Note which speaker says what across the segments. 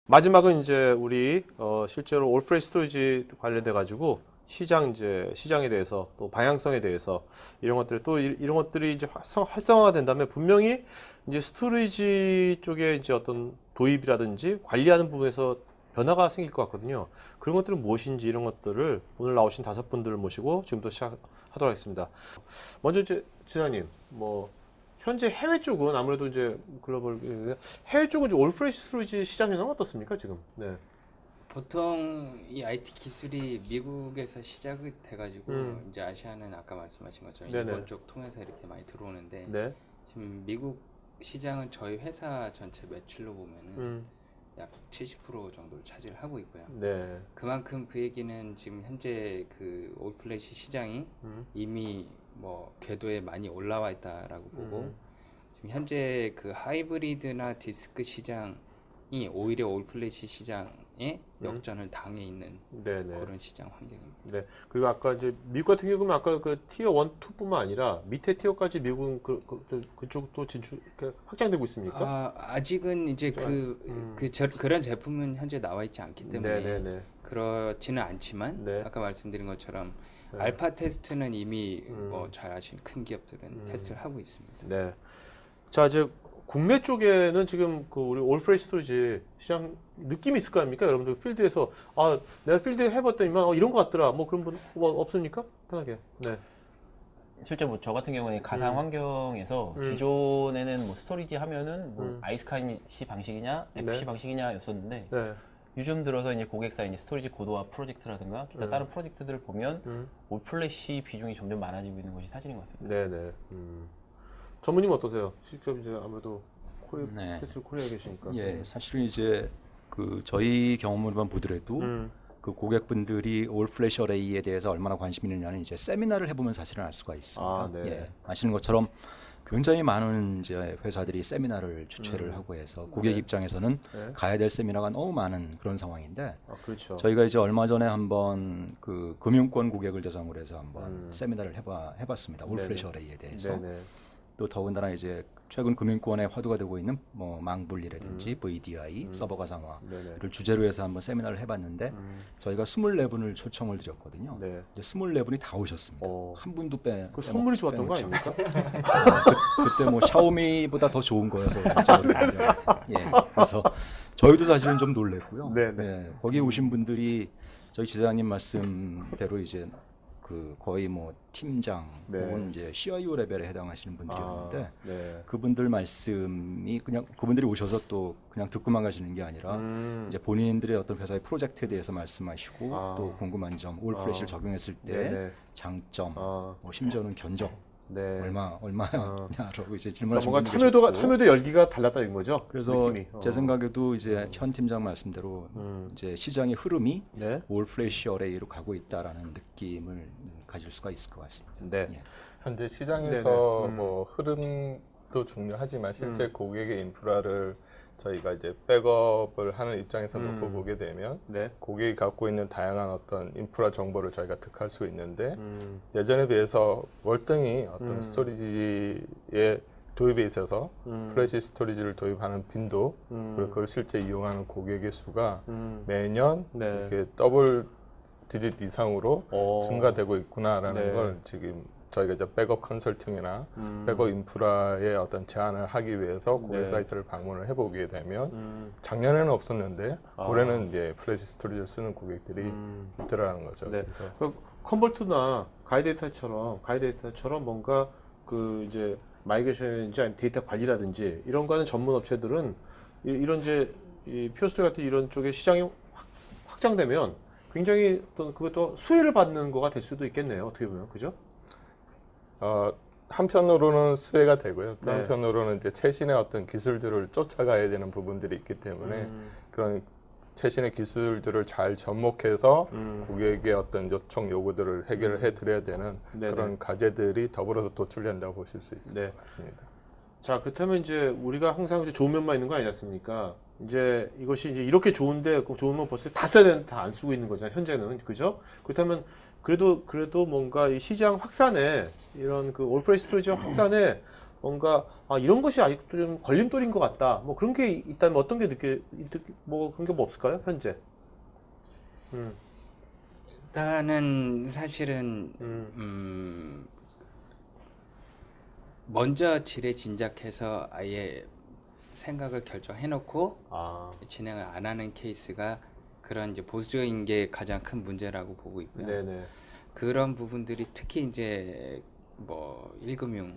Speaker 1: 마지막은 이제 우리 실제로 올프레이 스토리지 관련돼 가지고 시장에 대해서 또 방향성에 대해서 이런 것들 또 이런 것들이 이제 활성화가 된다면 분명히 이제 스토리지 쪽에 이제 어떤 도입이라든지 관리하는 부분에서 변화가 생길 것 같거든요. 그런 것들은 무엇인지 이런 것들을 오늘 나오신 5분들을 모시고 지금부터 시작하도록 하겠습니다. 먼저 이제 지사님 뭐 현재 해외 쪽은 아무래도 이제 글로벌 해외 쪽은 이제 올프레시 스토리지 시장이 어떻습니까 지금? 네.
Speaker 2: 보통 이 IT 기술이 미국에서 시작이 돼가지고 이제 아시아는 아까 말씀하신 것처럼
Speaker 1: 네네.
Speaker 2: 일본 쪽 통해서 이렇게 많이 들어오는데
Speaker 1: 네.
Speaker 2: 지금 미국 시장은 저희 회사 전체 매출로 보면은
Speaker 1: 음.
Speaker 2: 약 70% 정도를 차지를 하고 있고요.
Speaker 1: 네.
Speaker 2: 그만큼 그 얘기는 지금 현재 그 올플래시 시장이 이미 뭐 궤도에 많이 올라와 있다라고 보고 지금 현재 그 하이브리드나 디스크 시장이 오히려 올플래시 시장에 역전을 당해 있는
Speaker 1: 네네.
Speaker 2: 그런 시장 환경입니다.
Speaker 1: 네. 그리고 아까 이제 미국 같은 경우는 아까 그 티어 1, 2뿐만 아니라 밑에 티어까지 미국은 그쪽도 진출 확장되고 있습니까?
Speaker 2: 아직은 이제 그런 제품은 현재 나와 있지 않기 때문에
Speaker 1: 네네네.
Speaker 2: 그렇지는 않지만
Speaker 1: 네.
Speaker 2: 아까 말씀드린 것처럼
Speaker 1: 네.
Speaker 2: 알파 테스트는 이미 뭐 잘 아시는 큰 기업들은 테스트를 하고 있습니다.
Speaker 1: 네. 자, 이제 국내 쪽에는 지금 그 우리 올프레시 스토리지 시장 느낌이 있을 거 아닙니까? 여러분들 필드에서 내가 필드에 해봤더니만 이런 것 같더라. 뭐 그런 분 없습니까? 편하게. 네.
Speaker 3: 실제 뭐 저 같은 경우에 가상 환경에서 기존에는 뭐 스토리지 하면은 뭐 아이스카시 방식이냐 FC
Speaker 1: 네.
Speaker 3: 방식이냐였었는데
Speaker 1: 네.
Speaker 3: 요즘 들어서 이제 고객사 이제 스토리지 고도화 프로젝트라든가 기타 다른 프로젝트들을 보면 올플래시 비중이 점점 많아지고 있는 것이 사실인 것 같습니다.
Speaker 1: 네네. 전무님 어떠세요? 직접 이제 아무래도
Speaker 4: 네.
Speaker 1: 코리아에 계시니까.
Speaker 4: 예, 사실은 이제 그 저희 경험으로만 보더라도 그 고객분들이 올 플래시 어레이에 대해서 얼마나 관심이 있느냐는 이제 세미나를 해보면 사실은 알 수가 있습니다.
Speaker 1: 아, 네.
Speaker 4: 예, 아시는 것처럼 굉장히 많은 이제 회사들이 세미나를 주최를 하고 해서 고객 입장에서는
Speaker 1: 네.
Speaker 4: 가야 될 세미나가 너무 많은 그런 상황인데
Speaker 1: 그렇죠.
Speaker 4: 저희가 이제 얼마 전에 한번 그 금융권 고객을 대상으로 해서 한번 세미나를 해봤습니다. 올
Speaker 1: 네네.
Speaker 4: 플래시 어레이에 대해서.
Speaker 1: 네네.
Speaker 4: 또 더군다나 이제 최근 금융권에 화두가 되고 있는 뭐 망분리라든지 VDI, 서버 가상화를
Speaker 1: 네네.
Speaker 4: 주제로 해서 한번 세미나를 해봤는데 저희가 24분을 초청을 드렸거든요.
Speaker 1: 네.
Speaker 4: 이제 24분이 다 오셨습니다. 한 분도
Speaker 1: 그 선물이 좋았던 거
Speaker 4: 빼놓지
Speaker 1: 아닙니까?
Speaker 4: 그때 뭐 샤오미보다 더 좋은 거여서 진짜 그랬는데, 예. 그래서 저희도 사실은 좀 놀랬고요.
Speaker 1: 네네.
Speaker 4: 예. 거기 오신 분들이 저희 지사장님 말씀대로 이제 그 거의 뭐 팀장
Speaker 1: 네.
Speaker 4: 혹은 이제 CIO 레벨에 해당하시는 분들이었는데
Speaker 1: 네.
Speaker 4: 그분들 말씀이 그냥 그분들이 오셔서 또 그냥 듣고만 가시는 게 아니라 이제 본인들의 어떤 회사의 프로젝트에 대해서 말씀하시고 또 궁금한 점, 올 플래시를 적용했을 때
Speaker 1: 네네.
Speaker 4: 장점, 뭐 심지어는 견적
Speaker 1: 네.
Speaker 4: 얼마냐라고 이제
Speaker 1: 그러니까
Speaker 4: 질문하시는
Speaker 1: 뭔가
Speaker 4: 분들이
Speaker 1: 참여도 열기가 달랐다는 거죠.
Speaker 4: 그래서
Speaker 1: 느낌이.
Speaker 4: 제 생각에도 이제 현 팀장 말씀대로 이제 시장의 흐름이
Speaker 1: 네.
Speaker 4: 올 플래시 어레이로 가고 있다라는 느낌을 가질 수가 있을 것 같습니다.
Speaker 1: 네.
Speaker 4: 예.
Speaker 5: 현재 시장에서
Speaker 1: 네네.
Speaker 5: 뭐 흐름도 중요하지만 실제 고객의 인프라를 저희가 이제 백업을 하는 입장에서 놓고 보게 되면
Speaker 1: 네.
Speaker 5: 고객이 갖고 있는 다양한 어떤 인프라 정보를 저희가 득할 수 있는데 예전에 비해서 월등히 어떤 스토리지의 도입에 있어서 플래시 스토리지를 도입하는 빈도 그리고 그걸 실제 이용하는 고객의 수가 매년
Speaker 1: 네.
Speaker 5: 이렇게 더블 디짓 이상으로 증가되고 있구나라는
Speaker 1: 네.
Speaker 5: 걸 지금 저희가 이제 백업 컨설팅이나 백업 인프라의 어떤 제안을 하기 위해서 고객
Speaker 1: 네.
Speaker 5: 사이트를 방문을 해보게 되면 작년에는 없었는데 올해는 이제 플래시 스토리지를 쓰는 고객들이 있더라는 거죠.
Speaker 1: 네.
Speaker 5: 그래서
Speaker 1: 그 컨볼트나 가이데이터처럼 뭔가 그 이제 마이그레이션인지 아니면 데이터 관리라든지 이런 거는 전문 업체들은 이런 이제 이 퓨어스토리 같은 이런 쪽에 시장이 확장되면 굉장히 또 그것도 수혜를 받는 거가 될 수도 있겠네요. 어떻게 보면 그죠?
Speaker 5: 한편으로는 수혜가 되고요. 또
Speaker 1: 네.
Speaker 5: 한편으로는 이제 최신의 어떤 기술들을 쫓아가야 되는 부분들이 있기 때문에 그런 최신의 기술들을 잘 접목해서 고객의 어떤 요청 요구들을 해결을 해드려야 되는
Speaker 1: 네네.
Speaker 5: 그런 과제들이 더불어서 도출된다고 보실 수 있을
Speaker 1: 네.
Speaker 5: 것 같습니다.
Speaker 1: 자, 그렇다면 이제 우리가 항상 이제 좋은 면만 있는 거 아니지 않습니까? 이제 이것이 이제 이렇게 좋은데 그 좋은 면 벌써 다 써야 되는데 다 안 쓰고 있는 거잖아요. 현재는. 그죠? 그렇다면 그래도 뭔가 이 시장 확산에 이런 그 올프레시 스토리지 확산에 뭔가 이런 것이 아직도 좀 걸림돌인 것 같다. 뭐 그런 게 있다면 어떤 게 뭐 그런 게 뭐 없을까요? 현재.
Speaker 2: 일단은 사실은 먼저 지레 짐작해서 아예 생각을 결정해놓고 진행을 안 하는 케이스가 그런 이제 보수적인 게 가장 큰 문제라고 보고 있고요.
Speaker 1: 네네.
Speaker 2: 그런 부분들이 특히 이제 뭐 1금융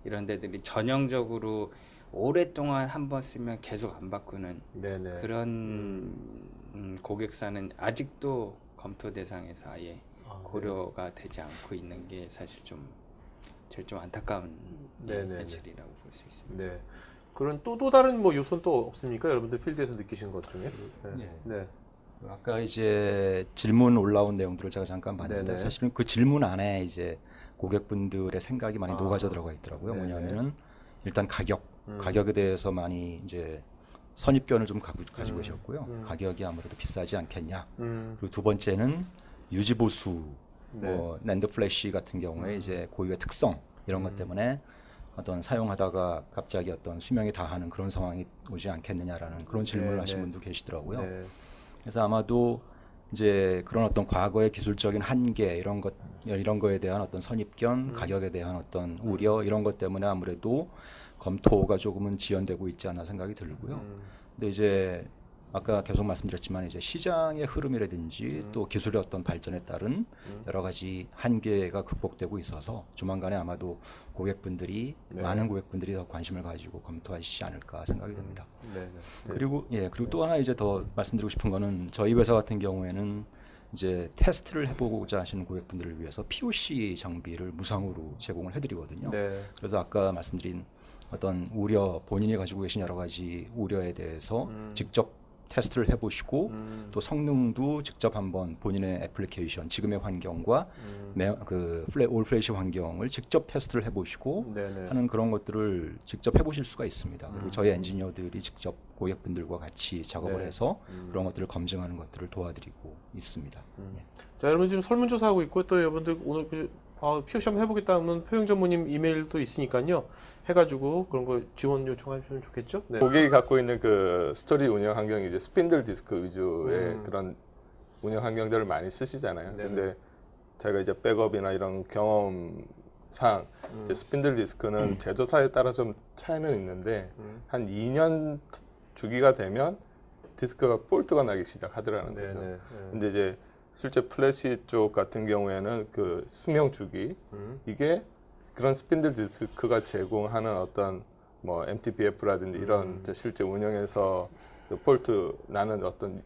Speaker 2: 이런 데들이 전형적으로 오랫동안 한 번 쓰면 계속 안 바꾸는
Speaker 1: 네네.
Speaker 2: 그런 고객사는 아직도 검토 대상에서 아예 고려가 되지 않고 있는 게 사실 제일 좀 안타까운
Speaker 1: 네네네.
Speaker 2: 현실이라고 볼 수 있습니다.
Speaker 1: 네. 그런 또 다른 뭐 요소는 또 없습니까? 여러분들 필드에서 느끼신 것 중에? 네.
Speaker 4: 예.
Speaker 1: 네.
Speaker 4: 아까 이제 질문 올라온 내용들을 제가 잠깐 봤는데
Speaker 1: 네네.
Speaker 4: 사실은 그 질문 안에 이제 고객분들의 생각이 많이 녹아져 들어가 있더라고요.
Speaker 1: 네네.
Speaker 4: 뭐냐면은 일단 가격에 대해서 많이 이제 선입견을 좀 가지고 계셨고요. 가격이 아무래도 비싸지 않겠냐. 그리고 두 번째는 유지보수, 뭐 낸드 플래시 같은 경우에 이제 고유의 특성 이런 것 때문에 어떤 사용하다가 갑자기 어떤 수명이 다하는 그런 상황이 오지 않겠느냐라는 그런 질문을 하신 분도 계시더라고요.
Speaker 1: 네.
Speaker 4: 그래서 아마도 이제 그런 어떤 과거의 기술적인 한계 이런 거에 대한 어떤 선입견, 가격에 대한 어떤 우려 이런 것 때문에 아무래도 검토가 조금은 지연되고 있지 않나 생각이 들고요. 근데 이제 아까 계속 말씀드렸지만 이제 시장의 흐름이라든지 또 기술의 어떤 발전에 따른 여러 가지 한계가 극복되고 있어서 조만간에 아마도 고객분들이 많은 고객분들이 더 관심을 가지고 검토하시지 않을까 생각이 됩니다.
Speaker 1: 네.
Speaker 4: 그리고 또 하나 이제 더 말씀드리고 싶은 거는 저희 회사 같은 경우에는 이제 테스트를 해보고자 하시는 고객분들을 위해서 POC 장비를 무상으로 제공을 해드리거든요.
Speaker 1: 네.
Speaker 4: 그래서 아까 말씀드린 어떤 우려, 본인이 가지고 계신 여러 가지 우려에 대해서 직접 테스트를 해보시고 또 성능도 직접 한번 본인의 애플리케이션, 지금의 환경과 올 플래시 환경을 직접 테스트를 해보시고
Speaker 1: 네네.
Speaker 4: 하는 그런 것들을 직접 해보실 수가 있습니다. 그리고 저희 엔지니어들이 직접 고객분들과 같이 작업을
Speaker 1: 네.
Speaker 4: 해서 그런 것들을 검증하는 것들을 도와드리고 있습니다. 예.
Speaker 1: 자, 여러분 지금 설문조사하고 있고 또 여러분들 오늘 POC 한번 해보겠다 하면 표영 전무님 이메일도 있으니까요. 해가지고 그런 거 지원 요청하시면 좋겠죠? 네.
Speaker 5: 고객이 갖고 있는 그 스토리 운영 환경이 이제 스핀들 디스크 위주의 그런 운영 환경들을 많이 쓰시잖아요.
Speaker 1: 네네.
Speaker 5: 근데 제가 이제 백업이나 이런 경험상 이제 스핀들 디스크는 제조사에 따라 좀 차이는 있는데 한 2년 주기가 되면 디스크가 폴트가 나기 시작하더라는 거죠.
Speaker 1: 네네.
Speaker 5: 근데 이제 실제 플래시 쪽 같은 경우에는 그 수명 주기 이게 그런 스핀들 디스크가 제공하는 어떤 뭐 MTBF라든지 이런 실제 운영에서 그 폴트 나는 어떤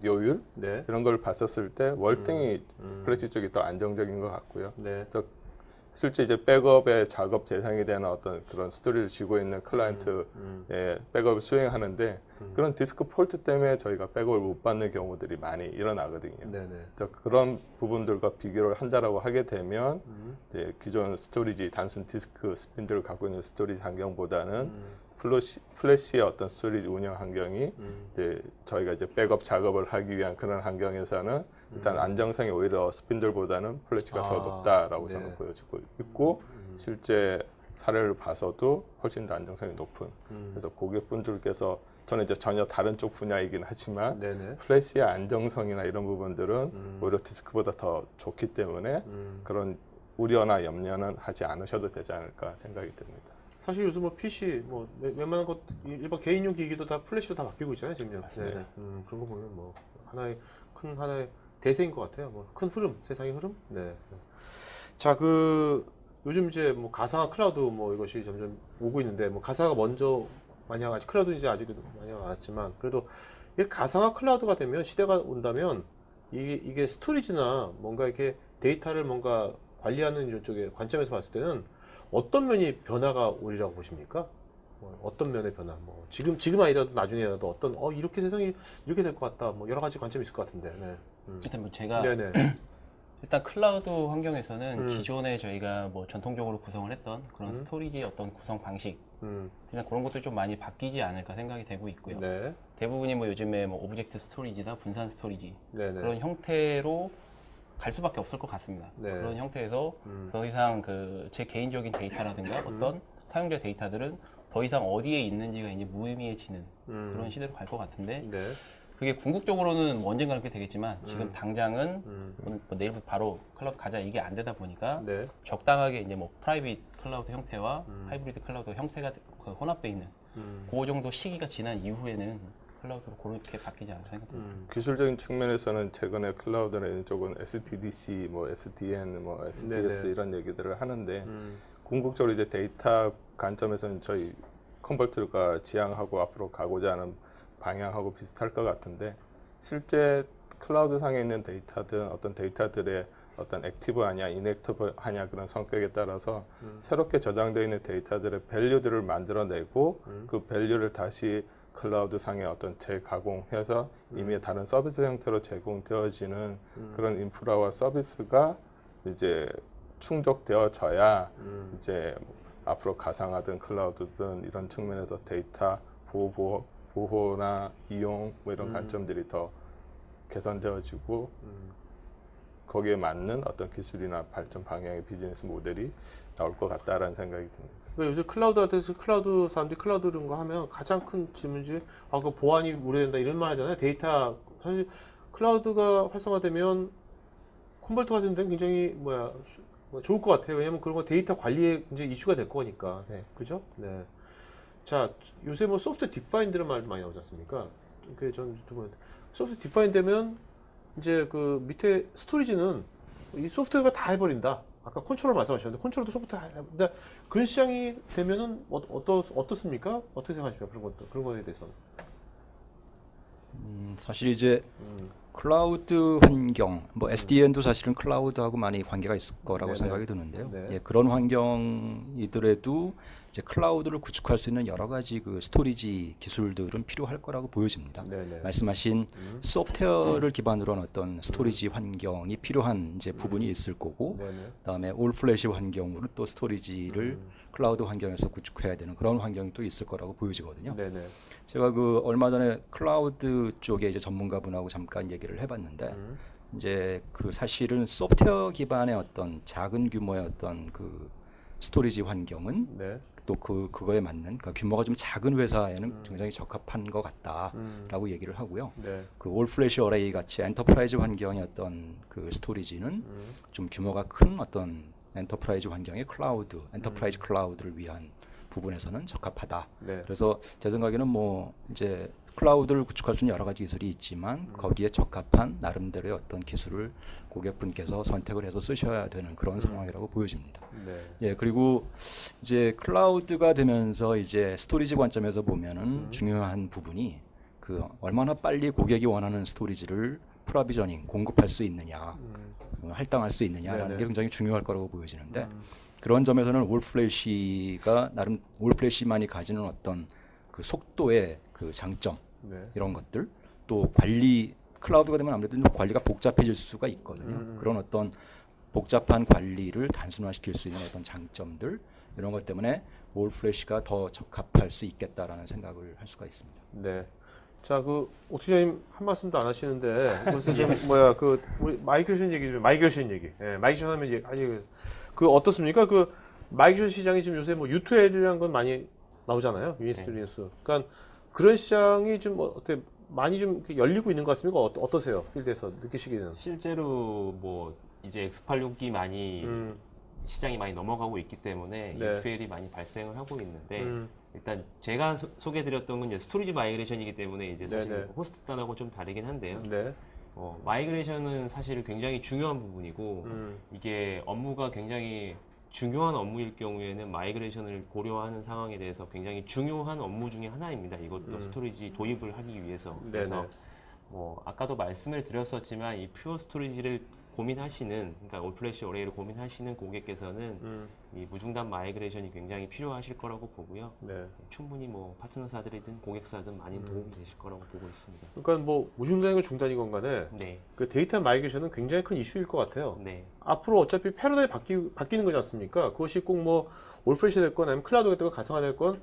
Speaker 5: 요율
Speaker 1: 네.
Speaker 5: 이런 걸 봤었을 때 월등히 플래시 쪽이 더 안정적인 것 같고요.
Speaker 1: 네.
Speaker 5: 그래서 실제 이제 백업의 작업 대상이 되는 어떤 그런 스토리를 쥐고 있는 클라이언트의 백업을 수행하는데 그런 디스크 폴트 때문에 저희가 백업을 못 받는 경우들이 많이 일어나거든요.
Speaker 1: 네네.
Speaker 5: 그래서 그런 부분들과 비교를 한다라고 하게 되면 이제 기존 스토리지 단순 디스크 스핀들을 갖고 있는 스토리지 환경보다는 플래시의 어떤 스토리지 운영 환경이 이제 저희가 이제 백업 작업을 하기 위한 그런 환경에서는 일단 안정성이 오히려 스핀들보다는 플래시가 더 높다라고
Speaker 1: 네.
Speaker 5: 저는 보여지고 있고 실제 사례를 봐서도 훨씬 더 안정성이 높은 그래서 고객분들께서 저는 이제 전혀 다른 쪽 분야이긴 하지만
Speaker 1: 네네.
Speaker 5: 플래시의 안정성이나 이런 부분들은 오히려 디스크보다 더 좋기 때문에 그런 우려나 염려는 하지 않으셔도 되지 않을까 생각이 듭니다.
Speaker 1: 사실 요즘 뭐 PC 뭐 웬만한 것 일반 개인용 기기도 다 플래시로 다 바뀌고 있잖아요 지금.
Speaker 5: 맞습니다.
Speaker 1: 네. 그런 거 보면 뭐 하나의 대세인 것 같아요. 뭐 큰 흐름, 세상의 흐름. 네. 자, 요즘 이제 뭐 가상화 클라우드 뭐 이것이 점점 오고 있는데 뭐 가상화가 먼저 아직 클라우드 이제 아직 많이 안 왔지만 그래도 이 가상화 클라우드가 되면 시대가 온다면 이게 스토리지나 뭔가 이렇게 데이터를 뭔가 관리하는 이런 쪽의 관점에서 봤을 때는 어떤 면이 변화가 오리라고 보십니까? 뭐 어떤 면의 변화? 뭐 지금 아니라도 나중에라도 어떤 이렇게 세상이 이렇게 될 것 같다. 뭐 여러 가지 관점이 있을 것 같은데. 네.
Speaker 3: 일단 뭐 제가
Speaker 1: 네네.
Speaker 3: 일단 클라우드 환경에서는 기존에 저희가 뭐 전통적으로 구성을 했던 그런 스토리지 어떤 구성 방식 그냥 그런 것들 좀 많이 바뀌지 않을까 생각이 되고 있고요.
Speaker 1: 네.
Speaker 3: 대부분이 뭐 요즘에 뭐 오브젝트 스토리지나 분산 스토리지
Speaker 1: 네네.
Speaker 3: 그런 형태로 갈 수밖에 없을 것 같습니다.
Speaker 1: 네.
Speaker 3: 그런 형태에서 더 이상 그 제 개인적인 데이터라든가 어떤 사용자 데이터들은 더 이상 어디에 있는지가 이제 무의미해지는 그런 시대로 갈 것 같은데
Speaker 1: 네.
Speaker 3: 그게 궁극적으로는 뭐 언젠가는 그렇게 되겠지만 지금 당장은 뭐 내일부터 바로 클라우드 가자 이게 안 되다 보니까
Speaker 1: 네.
Speaker 3: 적당하게 이제 뭐 프라이빗 클라우드 형태와 하이브리드 클라우드 형태가 혼합되어 있는 그 정도 시기가 지난 이후에는 클라우드로 그렇게 바뀌지 않을 생각합니다.
Speaker 5: 기술적인 측면에서는 최근에 클라우드나 이쪽은 SDDC, 뭐 SDN, 뭐 SDS
Speaker 1: 네네.
Speaker 5: 이런 얘기들을 하는데 궁극적으로 이제 데이터 관점에서는 저희 컨버터가 지향하고 앞으로 가고자 하는 방향하고 비슷할 것 같은데 실제 클라우드 상에 있는 데이터든 어떤 데이터들의 어떤 액티브하냐, 인액티브하냐 그런 성격에 따라서 새롭게 저장되어 있는 데이터들의 밸류들을 만들어내고 그 밸류를 다시 클라우드 상에 어떤 재가공해서 이미 다른 서비스 형태로 제공되어지는 그런 인프라와 서비스가 이제 충족되어져야 이제 앞으로 가상화든 클라우드든 이런 측면에서 데이터 보호나 이용 뭐 이런 관점들이 더 개선되어지고 거기에 맞는 어떤 기술이나 발전 방향의 비즈니스 모델이 나올 것 같다라는 생각이 듭니다.
Speaker 1: 그러니까 요새 클라우드한테서 클라우드 사람들이 클라우드 이런 거 하면 가장 큰 질문이 그 보안이 우려된다 이런 말 하잖아요. 데이터 사실 클라우드가 활성화되면 컨버터가 되는 데는 굉장히 좋을 것 같아요. 왜냐면 그런 거 데이터 관리에 굉장히 이슈가 될 거니까.
Speaker 5: 네.
Speaker 1: 그죠? 네. 자, 요새 뭐 소프트웨어 디파인드라는 말 많이 나오지 않습니까? 그 전 소프트웨어 디파인 되면 이제 그 밑에 스토리지는 이 소프트웨어가 다 해버린다. 아까 컨트롤 말씀하셨는데 컨트롤도 소프트웨어 근데 그런 시장이 되면은 어떻습니까? 어떻게 생각하십니까? 그런 거에 대해서는.
Speaker 4: 사실 이제 클라우드 환경, 뭐 SDN도 사실은 클라우드하고 많이 관계가 있을 거라고
Speaker 1: 네네.
Speaker 4: 생각이 드는데요.
Speaker 1: 네.
Speaker 4: 예, 그런 환경이더라도 이제 클라우드를 구축할 수 있는 여러 가지 그 스토리지 기술들은 필요할 거라고 보여집니다.
Speaker 1: 네네.
Speaker 4: 말씀하신 소프트웨어를 기반으로 한 어떤 스토리지 환경이 필요한 이제 부분이 있을 거고,
Speaker 1: 네네.
Speaker 4: 그다음에 올 플래시 환경으로 또 스토리지를 클라우드 환경에서 구축해야 되는 그런 환경이 또 있을 거라고 보여지거든요.
Speaker 1: 네네.
Speaker 4: 제가 그 얼마 전에 클라우드 쪽에 이제 전문가분하고 잠깐 얘기를 해봤는데 이제 그 사실은 소프트웨어 기반의 어떤 작은 규모의 어떤 그 스토리지 환경은
Speaker 1: 네.
Speaker 4: 또 그거에 맞는 그러니까 규모가 좀 작은 회사에는 굉장히 적합한 것 같다라고 얘기를 하고요.
Speaker 1: 네.
Speaker 4: 그 올 플래시 어레이 같이 엔터프라이즈 환경의 어떤 그 스토리지는 좀 규모가 큰 어떤 엔터프라이즈 환경의 클라우드, 엔터프라이즈 클라우드를 위한 부분에서는 적합하다.
Speaker 1: 네.
Speaker 4: 그래서 제 생각에는 뭐 이제 클라우드를 구축할 수 있는 여러 가지 기술이 있지만 거기에 적합한 나름대로의 어떤 기술을 고객분께서 선택을 해서 쓰셔야 되는 그런 상황이라고 보여집니다.
Speaker 1: 네.
Speaker 4: 예, 그리고 이제 클라우드가 되면서 이제 스토리지 관점에서 보면은 중요한 부분이 그 얼마나 빨리 고객이 원하는 스토리지를 프로비저닝 공급할 수 있느냐, 할당할 수 있느냐라는
Speaker 1: 네네.
Speaker 4: 게 굉장히 중요할 거라고 보여지는데 그런 점에서는 올플래시가 나름 올플래시만이 가지는 어떤 그 속도의 그 장점
Speaker 1: 네.
Speaker 4: 이런 것들 또 관리 클라우드가 되면 아무래도 좀 관리가 복잡해질 수가 있거든요. 그런 어떤 복잡한 관리를 단순화시킬 수 있는 어떤 장점들 이런 것 때문에 올플래시가 더 적합할 수 있겠다라는 생각을 할 수가 있습니다.
Speaker 1: 네. 자, 그 오티자님 한 말씀도 안 하시는데 무슨 좀 그 우리 마이그레이션 얘기 좀 마이그레이션 얘기. 예, 마이그레이션 하면 아니 그 어떻습니까? 그 마이그레이션 시장이 지금 요새 뭐 U2L이라는 건 많이 나오잖아요. 유니스트 리눅스. 그러니까 그런 시장이 좀 어떻게 많이 좀 열리고 있는 것 같습니까? 어떠세요? 필드에서 느끼시기는?
Speaker 6: 실제로 뭐 이제 X86이 많이 시장이 많이 넘어가고 있기 때문에
Speaker 1: 네.
Speaker 6: U2L이 많이 발생을 하고 있는데 일단 제가 소개드렸던 건 이제 스토리지 마이그레이션이기 때문에 이제 사실
Speaker 1: 네네.
Speaker 6: 호스트 단하고 좀 다르긴 한데요.
Speaker 1: 네.
Speaker 6: 마이그레이션은 사실 굉장히 중요한 부분이고 이게 업무가 굉장히 중요한 업무일 경우에는 마이그레이션을 고려하는 상황에 대해서 굉장히 중요한 업무 중에 하나입니다. 이것도 스토리지 도입을 하기 위해서. 그래서
Speaker 1: 네네.
Speaker 6: 뭐 아까도 말씀을 드렸었지만 이 퓨어 스토리지를 고민하시는, 그러니까 올플래시 어레이를 고민하시는 고객께서는 이 무중단 마이그레이션이 굉장히 필요하실 거라고 보고요.
Speaker 1: 네.
Speaker 6: 충분히 뭐 파트너사들이든 고객사든 많이 도움이 되실 거라고 보고 있습니다.
Speaker 1: 그러니까 뭐 무중단이건 중단이건 간에
Speaker 6: 네,
Speaker 1: 그 데이터 마이그레이션은 굉장히 큰 이슈일 것 같아요.
Speaker 6: 네,
Speaker 1: 앞으로 어차피 패러다임이 바뀌는 거지 않습니까? 그것이 꼭 뭐 올프레시 됐건 아니면 클라우드가 됐건 가상화 됐건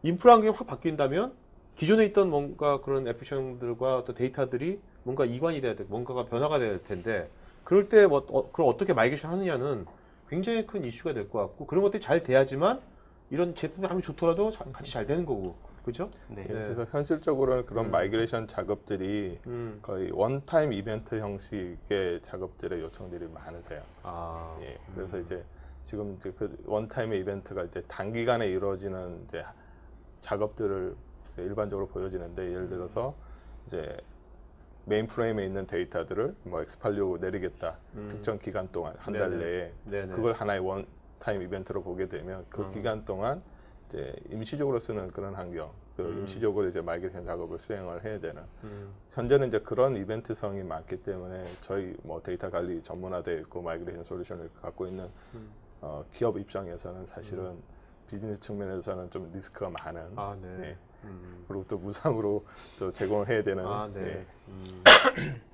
Speaker 1: 인프라 환경이 확 바뀐다면 기존에 있던 뭔가 그런 애플리케이션들과 또 데이터들이 뭔가 이관이 돼야 돼, 뭔가가 변화가 될 텐데 그럴 때 뭐 그걸 어떻게 마이그레이션 하느냐는 굉장히 큰 이슈가 될 것 같고 그런 것들이 잘 돼야지만 이런 제품이 아무리 좋더라도 같이 잘 되는 거고 그죠?
Speaker 6: 네.
Speaker 5: 예, 그래서 현실적으로는 그런
Speaker 1: 음.
Speaker 5: 마이그레이션 작업들이
Speaker 1: 음.
Speaker 5: 거의 원타임 이벤트 형식의 작업들의 요청들이 많으세요.
Speaker 1: 아.
Speaker 5: 예, 그래서 이제 지금 이제 그 원타임의 이벤트가 이제 단기간에 이루어지는 이제 작업들을 일반적으로 보여지는데 예를 들어서 이제 메인 프레임에 있는 데이터들을 뭐 X86으로 내리겠다 특정 기간 동안 한 달
Speaker 1: 네네.
Speaker 5: 내에
Speaker 1: 네네.
Speaker 5: 그걸 하나의 원타임 이벤트로 보게 되면 그 기간 동안 이제 임시적으로 쓰는 그런 환경, 그 임시적으로 이제 마이그레이션 작업을 수행을 해야 되는. 현재는 이제 그런 이벤트성이 많기 때문에 저희 뭐 데이터 관리 전문화되어 있고 마이그레이션 솔루션을 갖고 있는 기업 입장에서는 사실은 비즈니스 측면에서는 좀 리스크가 많은.
Speaker 1: 아, 네.
Speaker 5: 예. 그리고 또 무상으로 또 제공을 해야 되는.
Speaker 1: 아, 네.
Speaker 5: 예.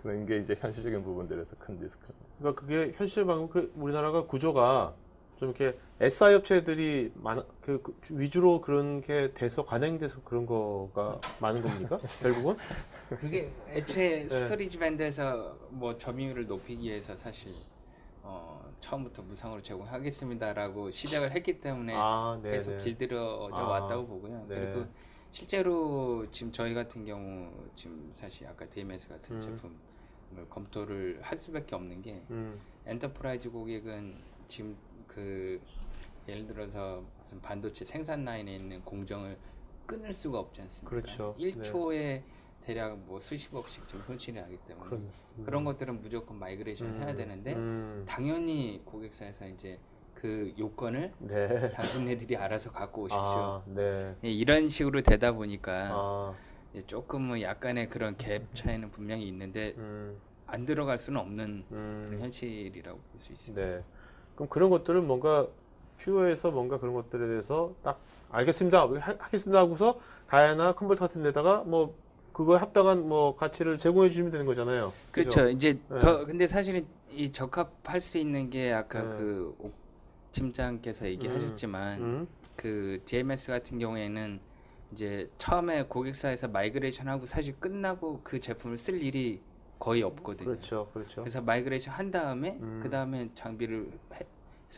Speaker 5: 그런 게 이제 현실적인 부분들에서 큰 리스크.
Speaker 1: 그러니까 그게 현실 방금 그 우리나라가 구조가 좀 이렇게 SI 업체들이 그 위주로 그런 게 돼서 관행돼서 그런 거가 많은 겁니까? 결국은?
Speaker 2: 그게 애초에 스토리지 밴드에서 뭐 점유율을 높이기 위해서 사실 처음부터 무상으로 제공하겠습니다라고 시작을 했기 때문에
Speaker 1: 아, 네네.
Speaker 2: 계속 길들여져
Speaker 1: 아,
Speaker 2: 왔다고 보고요.
Speaker 1: 네.
Speaker 2: 그리고 실제로 지금 저희 같은 경우 지금 사실 아까 DMS 같은 제품을 검토를 할 수밖에 없는 게 엔터프라이즈 고객은 지금 그 예를 들어서 무슨 반도체 생산 라인에 있는 공정을 끊을 수가 없지 않습니까?
Speaker 1: 그렇죠.
Speaker 2: 1초에 대략 뭐 수십억씩 지금 손실이 나기 때문에 그런 것들은 무조건 마이그레이션 해야 되는데 당연히 고객사에서 이제 그 요건을
Speaker 1: 네.
Speaker 2: 당신네들이 알아서 갖고 오십시오.
Speaker 1: 아, 네.
Speaker 2: 예, 이런 식으로 되다 보니까
Speaker 1: 아,
Speaker 2: 이제 조금은 약간의 그런 갭 차이는 분명히 있는데 안 들어갈 수는 없는 그런 현실이라고 볼 수 있습니다.
Speaker 1: 네. 그럼 그런 것들을 뭔가 퓨어에서 뭔가 그런 것들에 대해서 딱 알겠습니다. 하겠습니다 하고서 가야나 컨버터 같은 데다가 뭐 그거에 합당한 뭐 가치를 제공해 주시면 되는 거잖아요.
Speaker 2: 그렇죠.
Speaker 1: 그죠?
Speaker 2: 이제
Speaker 1: 네.
Speaker 2: 더 근데 사실은 이 적합할 수 있는 게 아까
Speaker 1: 네.
Speaker 2: 그 옥 팀장께서 얘기하셨지만
Speaker 1: 음.
Speaker 2: 그 DMS 같은 경우에는 이제 처음에 고객사에서 마이그레이션 하고 사실 끝나고 그 제품을 쓸 일이 거의 없거든요.
Speaker 1: 그렇죠. 그렇죠.
Speaker 2: 그래서 마이그레이션 한 다음에 그 다음에 장비를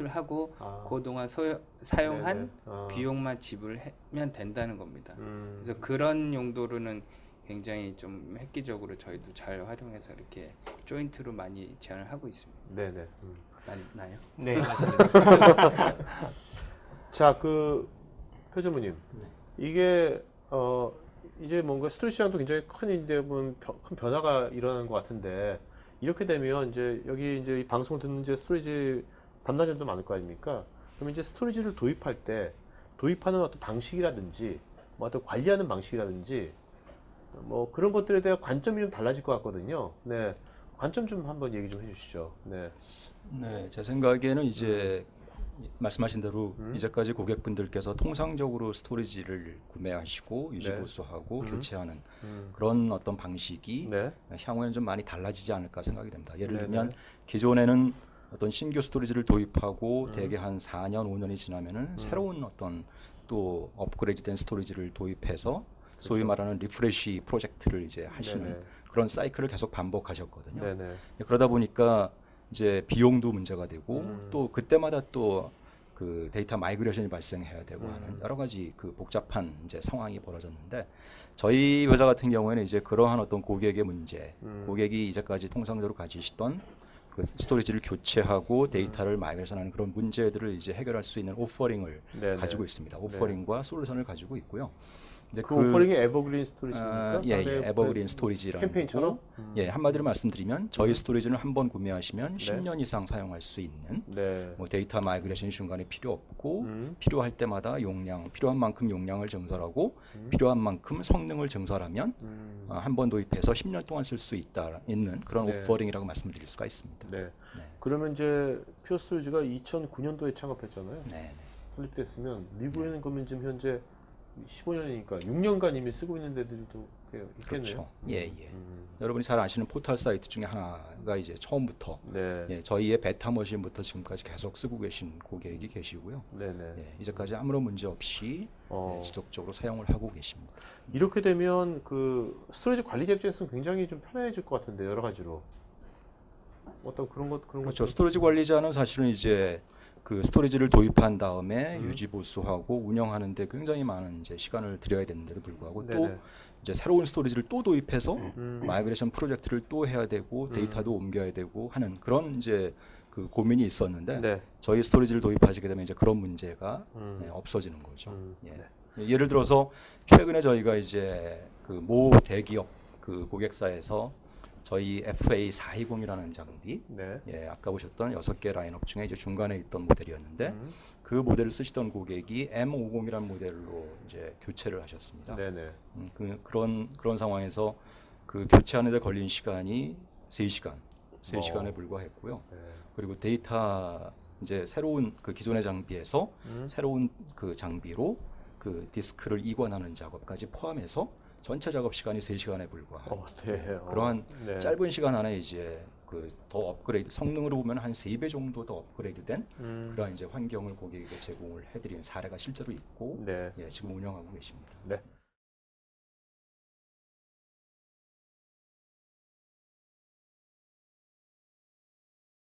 Speaker 2: 하고
Speaker 1: 아.
Speaker 2: 그동안 사용한
Speaker 1: 네네. 아.
Speaker 2: 비용만 지불하면 된다는 겁니다.
Speaker 1: 음.
Speaker 2: 그래서 그런 용도로는 굉장히 좀 획기적으로 저희도 잘 활용해서 이렇게 조인트로 많이 제안을 하고 있습니다.
Speaker 1: 네네.
Speaker 2: 맞나요?
Speaker 6: 네, 맞습니다.
Speaker 1: 자, 그 표전무님,
Speaker 6: 네.
Speaker 1: 이게 이제 뭔가 스토리지 시장도 굉장히 큰 변화가 일어나는 것 같은데 이렇게 되면 이제 여기 이제 이 방송을 듣는 이제 스토리지 담당자들도 많을 거 아닙니까? 그럼 이제 스토리지를 도입할 때 도입하는 어떤 방식이라든지 뭐 어떤 관리하는 방식이라든지 뭐 그런 것들에 대한 관점이 좀 달라질 것 같거든요. 네, 관점 좀 한번 얘기 좀 해주시죠. 네.
Speaker 4: 네, 제 생각에는 이제 말씀하신 대로 이제까지 고객분들께서 통상적으로 스토리지를 구매하시고 유지
Speaker 1: 네.
Speaker 4: 보수하고 교체하는 그런 어떤 방식이
Speaker 1: 네.
Speaker 4: 향후에는 좀 많이 달라지지 않을까 생각이 됩니다. 예를
Speaker 1: 네네.
Speaker 4: 들면 기존에는 어떤 신규 스토리지를 도입하고 대개 한 4년, 5년이 지나면은 새로운 어떤 또 업그레이드된 스토리지를 도입해서 소위 말하는 리프레시 프로젝트를 이제 하시는
Speaker 1: 네네.
Speaker 4: 그런 사이클을 계속 반복하셨거든요.
Speaker 1: 네네.
Speaker 4: 그러다 보니까 이제 비용도 문제가 되고 또 그때마다 또 그 데이터 마이그레이션이 발생해야 되고 하는 여러 가지 그 복잡한 이제 상황이 벌어졌는데 저희 회사 같은 경우에는 이제 그러한 어떤 고객의 문제, 고객이 이제까지 통상적으로 가지시던 그 스토리지를 교체하고 데이터를 마이그레이션하는 그런 문제들을 이제 해결할 수 있는 오퍼링을
Speaker 1: 네네.
Speaker 4: 가지고 있습니다. 오퍼링과 솔루션을 가지고 있고요. 이제
Speaker 1: 그 오퍼링이 에버그린 스토리지입니까?
Speaker 4: 예, 에버그린 스토리지라는
Speaker 1: 캠페인처럼?
Speaker 4: 거고, 예, 한마디로 말씀드리면 저희 스토리지는 한 번 구매하시면 10년 이상 사용할 수 있는
Speaker 1: 네.
Speaker 4: 뭐 데이터 마이그레이션이 중간에 필요 없고 필요할 때마다 용량, 필요한 만큼 용량을 증설하고 필요한 만큼 성능을 증설하면 한 번 도입해서 10년 동안 쓸 수 있는 그런
Speaker 1: 네.
Speaker 4: 오퍼링이라고 말씀드릴 수가 있습니다.
Speaker 1: 네.
Speaker 4: 네.
Speaker 1: 그러면 이제 퓨어 스토리지가 2009년도에 창업했잖아요.
Speaker 4: 네, 네.
Speaker 1: 설립됐으면 미국에는 그러면 지금 현재 15년이니까 6년간 이미 쓰고 있는 데들도 꽤 있겠네요.
Speaker 4: 그렇죠. 예, 예. 여러분이 잘 아시는 포털 사이트 중에 하나가 이제 처음부터
Speaker 1: 네.
Speaker 4: 예, 저희의 베타 머신부터 지금까지 계속 쓰고 계신 고객이 계시고요.
Speaker 1: 네네.
Speaker 4: 예, 이제까지 아무런 문제 없이 예, 지속적으로 사용을 하고 계십니다.
Speaker 1: 이렇게 되면 그 스토리지 관리 입장에서는 굉장히 좀 편해질 것 같은데 여러 가지로. 어떤 그런 것 그런
Speaker 4: 그렇죠.
Speaker 1: 것들-
Speaker 4: 스토리지 관리자는 사실은 이제 그 스토리지를 도입한 다음에 유지 보수하고 운영하는데 굉장히 많은 이제 시간을 들여야 되는데도 불구하고 또
Speaker 1: 네네.
Speaker 4: 이제 새로운 스토리지를 또 도입해서 마이그레이션 프로젝트를 또 해야 되고 데이터도 옮겨야 되고 하는 그런 이제 그 고민이 있었는데
Speaker 1: 네.
Speaker 4: 저희 스토리지를 도입하시게 되면 이제 그런 문제가 없어지는 거죠. 예. 예를 들어서 최근에 저희가 이제 그 모 대기업 그 고객사에서 저희 FA420이라는 장비,
Speaker 1: 네.
Speaker 4: 예, 아까 보셨던 6개 라인업 중에 이제 중간에 있던 모델이었는데 그 모델을 쓰시던 고객이 M50이라는 모델로 이제 교체를 하셨습니다.
Speaker 1: 네네.
Speaker 4: 그런 상황에서 그 교체하는데 걸린 시간이 3시간에 불과했고요.
Speaker 1: 네.
Speaker 4: 그리고 데이터 이제 새로운 그 기존의 장비에서 새로운 그 장비로 그 디스크를 이관하는 작업까지 포함해서 전체 작업 시간이 3시간에 불과한
Speaker 1: 네.
Speaker 4: 그러한
Speaker 1: 네.
Speaker 4: 짧은 시간 안에 이제 그 더 업그레이드 성능으로 보면 한 3배 정도 더 업그레이드된 그러한 이제 환경을 고객에게 제공을 해드리는 사례가 실제로 있고
Speaker 1: 네.
Speaker 4: 예, 지금 운영하고 계십니다.
Speaker 1: 네.